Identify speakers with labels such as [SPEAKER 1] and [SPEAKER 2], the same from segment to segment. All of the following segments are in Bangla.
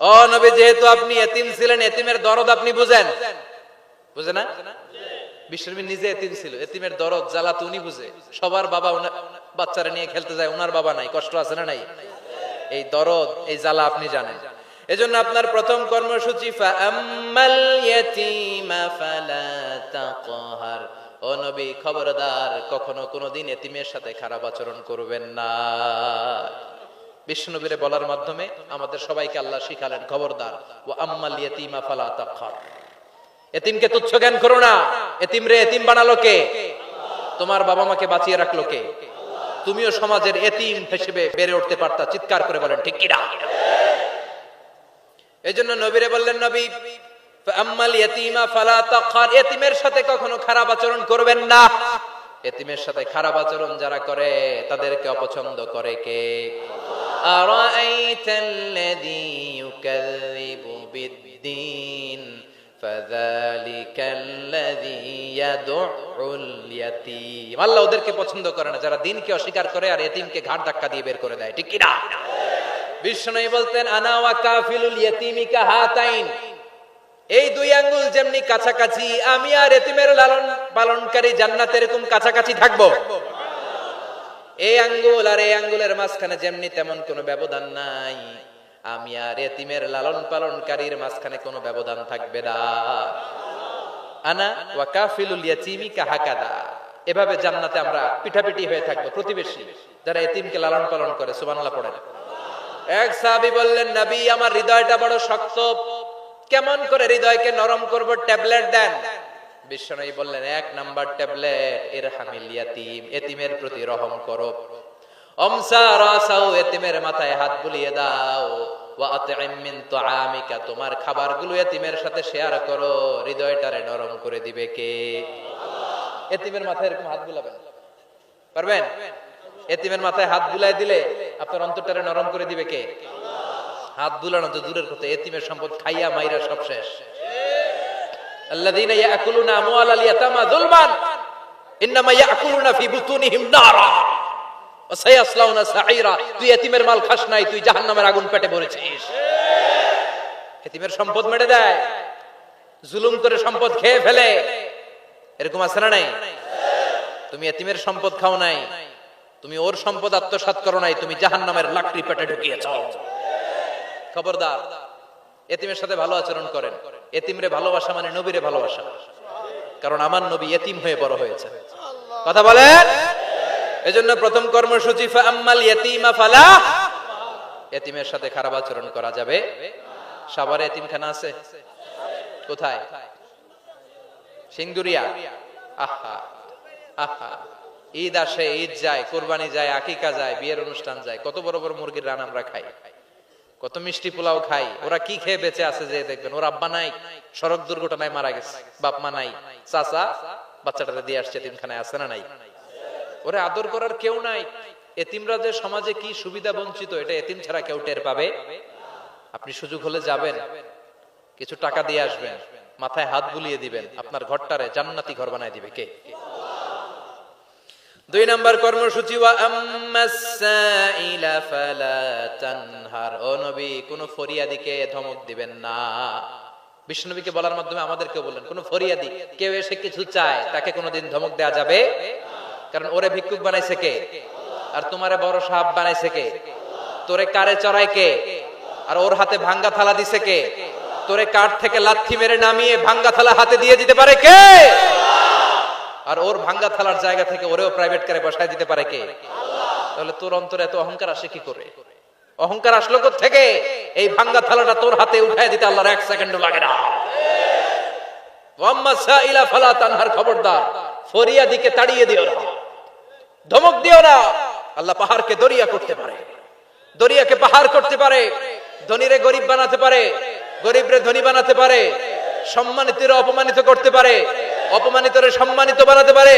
[SPEAKER 1] ও নবী, যেহেতু আপনি এতিম ছিলেন, এতিমের দরদ আপনি বুঝেন, বুঝে না? বিশ্বনবী নিজে এতিম ছিল, এতিমের দরদ জ্বালা তো উনি বুঝে। সবার বাবা বাচ্চারা নিয়ে খেলতে যায়, ওনার বাবা নাই, কষ্ট আছে না নাই? এই দরদ, এই জ্বালা আপনি জানেন। এজন্য আপনার প্রথম কর্মসূচি ফাআম্মাল ইয়াতীমা ফালা তাকহার। ও নবী, খবরদার, কখনো কোনোদিন এতিমের সাথে খারাপ আচরণ করবেন না। বিশ্বনবীরে বলার মাধ্যমে আমাদের সবাইকে আল্লাহ শিখালেন, খবরদার, ওয়া আম্মাল ইয়াতীমা ফালা তাকহার। এতিমকে তুচ্ছ জ্ঞান করো না। এতিম রে এতিম বানালো কে? তোমার বাবা মাকে বাঁচিয়ে রাখলো কে? তুমিও সমাজের এতিম হিসেবে বেড়ে উঠতে পারতা। চিৎকার করে বলেন ঠিক কিনা? এজন্য নবীরে বললেন, নবী ফাআম্মাল ইয়াতীমা ফালা তাকহার, এতিমের সাথে কখনো খারাপ আচরণ করবেন না। এতিমের সাথে খারাপ আচরণ যারা করে তাদেরকে অপছন্দ করে কে? আরাআইতাল্লাযী ইউকাযযিবু বিদ্দীন ফাযালিকাল্লাযী ইয়াদউল ইয়াতীম। আল্লাহ ওদেরকে পছন্দ করে না যারা দ্বীনকে অস্বীকার করে আর এতিমকে ঘাড় ধাক্কা দিয়ে বের করে দেয়। ঠিক কি না? বিশ্বনবী বলতেন, আনা ওয়া কাফিলুল ইয়াতীমি কাহাতাইন, এই দুই আঙ্গুল যেমনি কাছাকাছি, আমি আর এতিমের লালন পালনকারী জান্নাতে এরকম কাছাকাছি থাকবো। এই আঙ্গুল আর এই আঙ্গুলের মাঝখানে যেমনি তেমন কোনো ব্যবধান নাই, আমি আর এতিমের লালন পালনকারীর মাঝখানে কোনো ব্যবধান থাকবে না। আনা ওয়া কাফিলুল ইয়াতীমি কাহাকাদা, এভাবে জান্নাতে আমরা পিঠাপিঠি হয়ে থাকবো, প্রতিবেশী যারা এতিমকে লালন পালন করে। সুবহানাল্লাহ পড়েন। এক সাহাবী বললেন, নবী, আমার হৃদয়টা বড় শক্ত, কেমন করে হৃদয়কে নরম করব? ট্যাবলেট দেন। বিশ্বনবী বললেন, এক নাম্বার ট্যাবলেট, ইরহামিল ইয়াতীম, এতিমের প্রতি রহম করো। আমসা রাসাউ, এতিমের মাথায় হাত বুলিয়ে দাও। ওয়া আতইম মিন তুআমিকা, তোমার খাবারগুলো এতিমের সাথে শেয়ার করো। হৃদয়টারে নরম করে দিবে কে? আল্লাহ। এতিমের মাথায় এরকম হাত বুলাবেন, পারবেন? এতিমের মাথায় হাত বুলাই দিলে আপনার অন্তরটারে নরম করে দিবে কে? আল্লাহ। হাত বুলানো তো দূরের কথা, এতিমের সম্পদ খাইয়া মাইরা সব শেষ। আল্লাযীনা ইয়াকুলুনা আমওয়ালাল ইয়াতামা যুলমান ইন্নামা ইয়াকুলুনা ফি বুতুনিহিম নারা ওয়া সায়াসলাউনা সাঈরা। তুই এতিমের মাল খাস নাই, তুই জাহান্নামের আগুন পেটে ভরেছিস। এতিমের সম্পদ মেরে দেয়, জুলুম করে সম্পদ খেয়ে ফেলে, এরকম আছে না নাই? তুমি এতিমের সম্পদ খাও নাই, তুমি ওর সম্পদ আত্মসাৎ করো নাই, তুমি জাহান্নামের লাকড়ি পেটে ঢুকিয়েছ। খবরদার, এতিমের সাথে ভালো আচরণ করেন। এতিমরে ভালোবাসা মানে নবীরে ভালোবাসা, কারণ আমার নবী এতিম হয়ে বড় হয়েছে। কথা বলেন। এজন্য প্রথম কর্মসূচি ফাআম্মাল ইয়াতীমা ফালা, এতিমের সাথে খারাপ আচরণ করা যাবে। সাভারে এতিমখানা আছে? কোথায়? সিংদুরিয়া। আহা আহা, ঈদ আসে, ঈদ যায়, কুরবানি যায়, আকিকা যায়, বিয়ের অনুষ্ঠান যায়, কত বড় বড় মুরগির রান আমরা খাই, কত মিষ্টি পোলাও খাই। ওরা কি খেয়ে বেঁচে আছে যে দেখবেন, ওর আব্বা নাই, সড়ক দুর্ঘটনায় মারা গেছে, বাপ মা নাই, চাচা বাচ্চাটারে দিয়ে আসছে এতিমখানায়, আছে না নাই? ওরে আদর করার কেউ নাই। এতিমরা যে সমাজে কি সুবিধা বঞ্চিত, এটা এতিম ছাড়া কেউ টের পাবে? আপনি সুযোগ হলে যাবেন, কিছু টাকা দিয়ে আসবেন, মাথায় হাত বুলিয়ে দিবেন, আপনার ঘরটারে জান্নাতি ঘর বানায় দিবে কে? দুই নাম্বার কর্মসূচি ওয়া আম্মাস সাইলা ফালা তানহার। ও নবী, কোন ফরিয়াদিকে ধমক দিবেন না। বিশ্বনবীকে বলার মাধ্যমে আমাদেরকে বললেন, কোন ফরিয়াদি কেউ এসে কিছু চায় তাকে কোনোদিন ধমক দেয়া যাবে? কারণ ওরে ভিক্ষুক বানাইছে কে? আর তোমারে বড় সাহাব বানাইছে কে? তোরে কারে চড়ায় কে? আর ওর হাতে ভাঙ্গা থালা দিছে কে? তোরে কাঠ থেকে লাথি মেরে নামিয়ে ভাঙ্গা থালা হাতে দিয়ে দিতে পারে কে? আর ওর ভাঙ্গা থালার জায়গা থেকে ওরেও প্রাইভেট কারে বসায় দিতে পারে কে? তাহলে তোর অন্তরে এত অহংকার আসে কি করে? অহংকার আসলো কোথা থেকে? এই ভাঙ্গা থালাটা তোর হাতে উঠায় দিতে আল্লাহর 1 সেকেন্ডও লাগে না। ওয়াম্মা সাইলা ফালা তানহার, খবরদার, ফরিয়াদিকে তাড়িয়ে দিও না, ধমক দিও না। আল্লাহ পাহাড়কে দরিয়া করতে পারে, দরিয়াকে পাহাড় করতে পারে, ধনীরে গরিব বানাতে পারে, গরিবরে ধনী বানাতে পারে, সম্মানিতরে অপমানিত করতে পারে, অপমানিতরে সম্মানিত বানাতে পারে,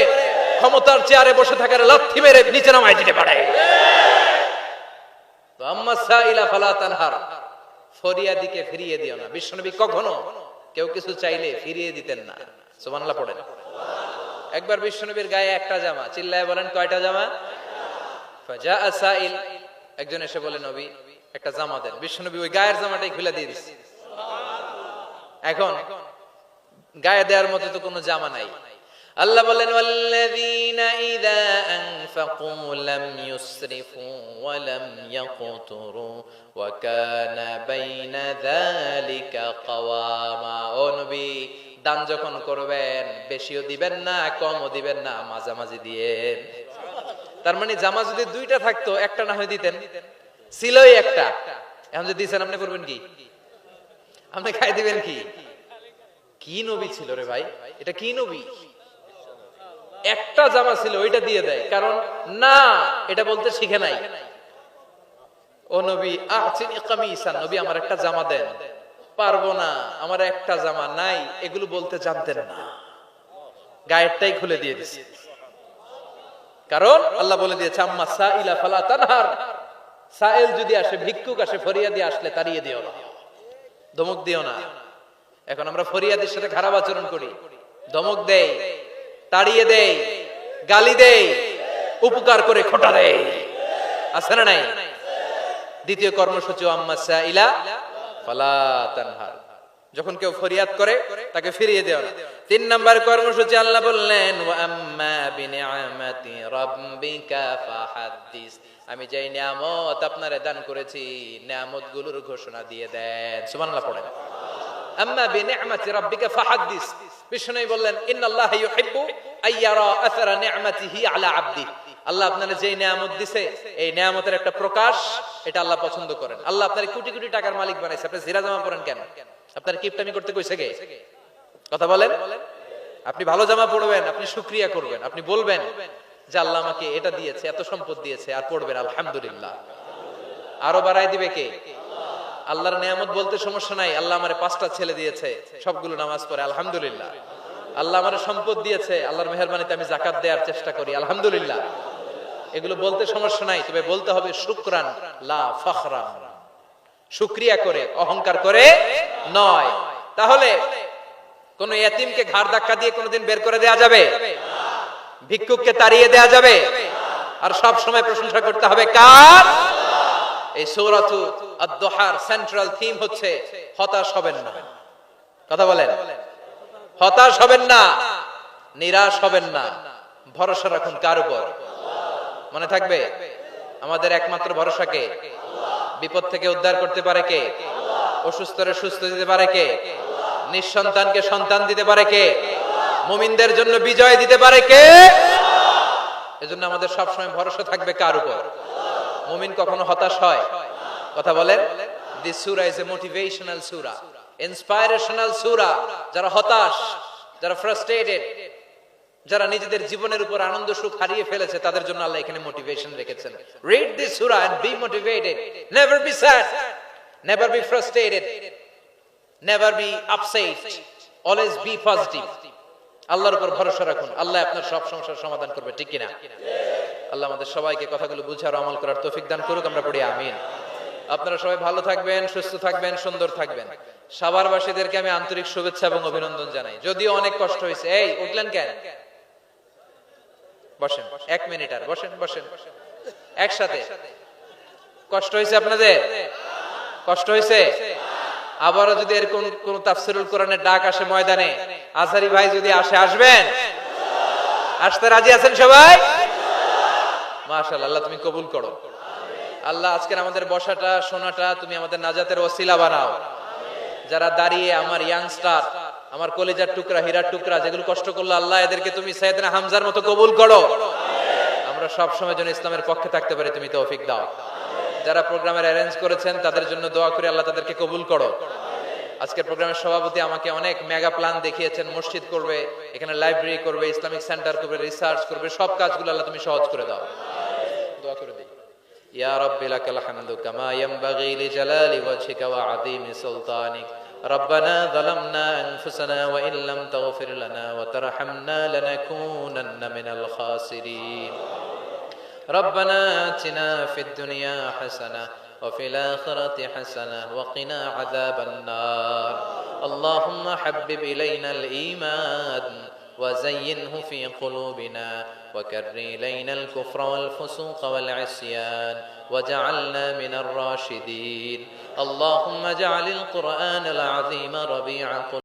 [SPEAKER 1] ক্ষমতার চেয়ারে বসে থাকার লাথি মেরে নিচে নামায় দিতে পারে। তো আম্মা সাইলা ফালা তানহার, ফরিয়াদিকে ফিরিয়ে দিও না। বিশ্বনবী কখনো কেউ কিছু চাইলে ফিরিয়ে দিতেন না। সুবহানাল্লাহ পড়েন। একবার বিশ্বনবীর গায়ে একটা জামা, চিল্লায় বলেন কয়টা জামা? ফাজা সাইল, একজন এসে বলে, নবী একটা জামা দেন। বিশ্বনবী ওই গায়ের জামাটাই খুলে দিয়ে দিচ্ছে। এখন গায়ে দেওয়ার মতো তো কোনো জামা নাই। আল্লাহ বলেন ওয়াল্লাযীনা ইযা আনফাকু লাম ইউসরিফু ওয়া লাম ইয়াকতুরু ওয়া কানা বাইনা যালিকা কাওয়ামা। ও নবী, দান যখন করবেন বেশিও দিবেন না কমও দিবেন না, মাঝামাঝি দিয়েন। তার মানে জামা যদি দুইটা থাকতো একটা না হয় দিতেন, ছিলই একটা। এখন যদি দিছেন আপনি করবেন কি? আপনি খাই দিবেন কি? কি নবী ছিল রে ভাই, এটা কি নবী? একটা জামা ছিল ওইটা দিয়ে দেয়, কারণ না এটা বলতে শিখে নাই। ও নবী আ'তিনি কামিসান, নবী আমার একটা জামা দেন। পারবো না, আমার একটা জামা নাই, এগুলো বলতে জানতেন না, গায়েরটাই খুলে দিয়ে দিছে। কারণ আল্লাহ বলে দিয়েছে আম্মা সাইলা ফালা তানহার, সাইল যদি আসে, ভিক্ষুক আসে, ফরিয়াদি আসলে তাড়িয়ে দিও না, ধমক দিও না। এখন আমরা ফরিয়াদির সাথে খারাপ আচরণ করি, ধমক দেই, তাড়িয়ে দেই, গালি দেই, উপকার করে খোটা দেই, আছে না নাই? দ্বিতীয় কর্মসূচি আম্মা সাইলা ফালা তানহার, যখন কেউ ফরিয়াদ করে তাকে ফিরিয়ে দেওয়া। 3 নাম্বার কর্মসূচি আল্লাহ বললেন ওয়া আম্মা বিনিআমাতি রাব্বিকা ফাহাদ্দিস, আমি যেই নিয়ামত আপনারে দান করেছি নিয়ামতগুলোর ঘোষণা দিয়ে দেন। সুবহানাল্লাহ পড়েন। আম্মা বিনিআমাতি রাব্বিকা ফাহাদ্দিস, বিষ্ণু বললেন ইন্নাল্লাহা ইউহিব্বু আইয়ারা আসারা নিআমাতিহি আলা আবদি, আল্লাহ আপনারে যেই নিয়ামত দিছে এই নিয়ামতের একটা প্রকাশ, এটা আল্লাহ পছন্দ করেন। আল্লাহ আপনারে কোটি কোটি টাকার মালিক বানাইছে, আপনি জিরা জামা পরেন কেন? আপনার কিপটামি করতে কইছে কে? কথা বলেন। আপনি ভালো জামা পরবেন, আপনি শুকরিয়া করবেন, আপনি বলবেন যে আল্লাহ আমাকে এটা দিয়েছে, এত সম্পদ দিয়েছে, আর পড়বেন আলহামদুলিল্লাহ। আরো বাড়াই দিবে কে? আল্লাহর নিয়ামত বলতে সমস্যা নাই, আল্লাহ আমারে 5টা ছেলে দিয়েছে, সবগুলো নামাজ পড়ে আলহামদুলিল্লাহ। আল্লাহ আমারে সম্পদ দিয়েছে, আল্লাহর মেহেরবানিতে আমি যাকাত দেওয়ার চেষ্টা করি আলহামদুলিল্লাহ। এগুলো বলতে সমস্যা নাই, তবে বলতে হবে শুকরান লা ফখরান, শুকরিয়া করে, অহংকার করে নয়। তাহলে কোন ইতিমকে ঘাড় ধাক্কা দিয়ে কোনোদিন বের করে দেয়া যাবে? ভিক্ষুককে তাড়িয়ে দেয়া যাবে? আর সব সময় প্রশংসা করতে হবে কার? এই সূরাতু আদ-দুহার সেন্ট্রাল থিম হচ্ছে হতাশ হবেন না। কথা বলেন, হতাশ হবেন না, নিরাশ হবেন না, ভরসা রাখুন কার উপর? মনে থাকবে আমাদের একমাত্র ভরসা কে? বিপদ থেকে উদ্ধার করতে পারে কে? অসুস্থরে সুস্থ দিতে পারে কে? নিঃসন্তানকে সন্তান দিতে পারে কে? মুমিনদের জন্য বিজয় দিতে পারে কে? এজন্য আমাদের সব সময় ভরসা থাকবে কার উপর? মুমিন কখনো হতাশ হয়? কথা বলেন। দিস সূরা ইজ এ মোটিভেশনাল সূরা, ইন্সপাইরেশনাল সূরা। যারা হতাশ, যারা ফ্রাস্ট্রেটেড, যারা নিজেদের জীবনের উপর আনন্দ সুখ হারিয়ে ফেলেছে, তাদের জন্য আল্লাহ এখানে মোটিভেশন রেখেছেন। রিড দিস সূরা and be motivated, never be sad, never be frustrated, never be upset, always be positive. আল্লাহর উপর ভরসা রাখুন, আল্লাহ আপনার সব সমস্যার সমাধান করবে, ঠিক কি না? আল্লাহ আমাদের সবাইকে কথাগুলো বুঝার আমল করার তৌফিক দান করুক, আমরা পড়ি আমিন। আপনারা সবাই ভালো থাকবেন, সুস্থ থাকবেন, সুন্দর থাকবেন। সাভারবাসীদেরকে আমি আন্তরিক শুভেচ্ছা এবং অভিনন্দন জানাই। যদিও অনেক কষ্ট হয়েছে। এই উঠলেন কেন? বসেন 1 মিনিট, আর বসেন বসেন একসাথে। কষ্ট হয়েছে আপনাদের? কষ্ট হয়েছে? আবারও যদি এরকম কোন তাফসীরুল কোরআনের ডাক আসে ময়দানে, আজহারি ভাই যদি আসে, আসবেন? আসতে রাজি আছেন সবাই? মাশাআল্লাহ, আল্লাহ তুমি কবুল করো। আল্লাহ আজকের আমাদের বসাটা, শোনাটা তুমি আমাদের নাজাতের ওসিলা বানাও। যারা দাঁড়িয়ে আমার ইয়াংস্টার, আমার কলিজার টুকরা, হীরার টুকরা, যেগুলো কষ্ট করলো, আল্লাহ এদেরকে তুমি সাইয়েদনা হামজার মতো কবুল করো। আমরা সব সময় যেন ইসলামের পক্ষে থাকতে পারি, তুমি তৌফিক দাও। যারা প্রোগ্রামের অ্যারেঞ্জ করেছেন তাদের জন্য দোয়া করে আল্লাহ তাদেরকে কবুল করো। আজকের প্রোগ্রামের সভাপতি আমাকে অনেক মেগা প্ল্যান দেখিয়েছেন, মসজিদ করবে, এখানে লাইব্রেরি করবে, ইসলামিক সেন্টার করবে, রিসার্চ করবে, সব কাজগুলো আল্লাহ তুমি সহজ করে দাও। দোয়া করে দিই। ইয়া রাব্বি লাকাল হামদু কামা ইয়ানবাগি লিজালালি ওয়াজহিকা ওয়া আযীমি সুলতানিক। ربنا ظلمنا أنفسنا وإن لم تغفر لنا وترحمنا لنكونن من الخاسرين. ربنا آتنا في الدنيا حسنة وفي الآخرة حسنة وقنا عذاب النار. اللهم حبب إلينا الإيمان وزينه في قلوبنا وكر إلينا الكفر والفسوق والعصيان وجعلنا من الراشدين اللهم اجعل القرآن العظيم ربيع قلوبنا